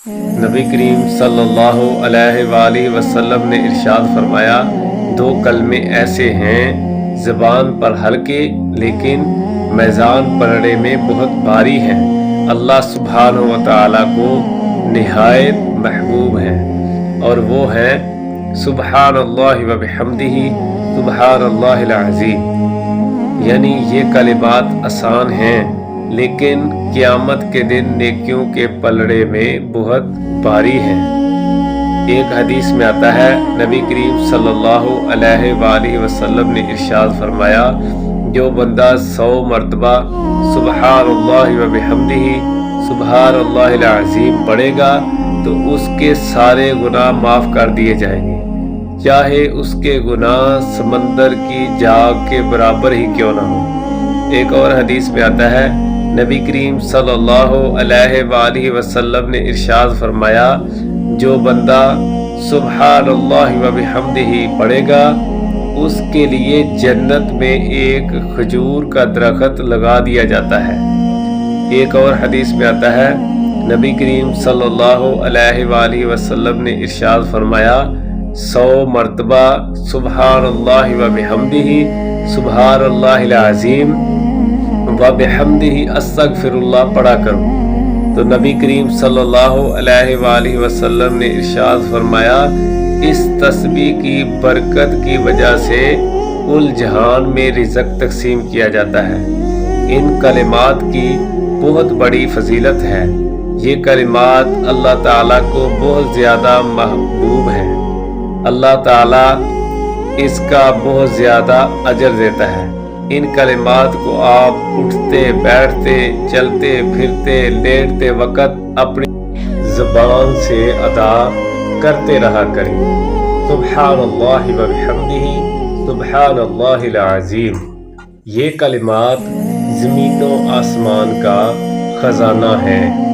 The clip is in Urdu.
نبی کریم صلی اللہ علیہ وآلہ وسلم نے ارشاد فرمایا، دو کلمے ایسے ہیں زبان پر ہلکے لیکن میزان پلڑے میں بہت بھاری ہیں، اللہ سبحانہ و تعالیٰ کو نہایت محبوب ہیں، اور وہ ہیں سبحان اللہ و بحمدہ سبحان اللہ العظیم۔ یعنی یہ کلمات آسان ہیں لیکن قیامت کے دن نیکیوں کے پلڑے میں بہت بھاری ہیں۔ ایک حدیث میں آتا ہے، نبی کریم صلی اللہ علیہ وآلہ وسلم نے ارشاد فرمایا، جو بندہ 100 مرتبہ سبحان اللہ و بحمدہ سبحان اللہ العظیم پڑھے گا تو اس کے سارے گناہ معاف کر دیے جائیں گے، چاہے اس کے گناہ سمندر کی جاگ کے برابر ہی کیوں نہ ہو۔ ایک اور حدیث میں آتا ہے، نبی کریم صلی اللہ علیہ وآلہ وسلم نے ارشاد فرمایا، جو بندہ سبحان اللہ و بحمدہ پڑھے گا اس کے لیے جنت میں ایک کھجور کا درخت لگا دیا جاتا ہے۔ ایک اور حدیث میں آتا ہے، نبی کریم صلی اللہ علیہ وآلہ وسلم نے ارشاد فرمایا، 100 مرتبہ سبحان اللہ و بحمدہ سبحان اللہ العظیم و بحمدہ استغفر اللہ پڑھا کرو۔ تو نبی کریم صلی اللہ علیہ وآلہ وسلم نے ارشاد فرمایا، اس تسبیح کی برکت کی وجہ سے کل جہان میں رزق تقسیم کیا جاتا ہے۔ ان کلمات کی بہت بڑی فضیلت ہے، یہ کلمات اللہ تعالیٰ کو بہت زیادہ محبوب ہیں، اللہ تعالیٰ اس کا بہت زیادہ اجر دیتا ہے۔ ان کلمات کو آپ اٹھتے بیٹھتے چلتے پھرتے لیٹتے وقت اپنی زبان سے ادا کرتے رہا کریں۔ سبحان اللہ و بحمدہ سبحان اللہ العظیم۔ یہ کلمات زمین و آسمان کا خزانہ ہیں۔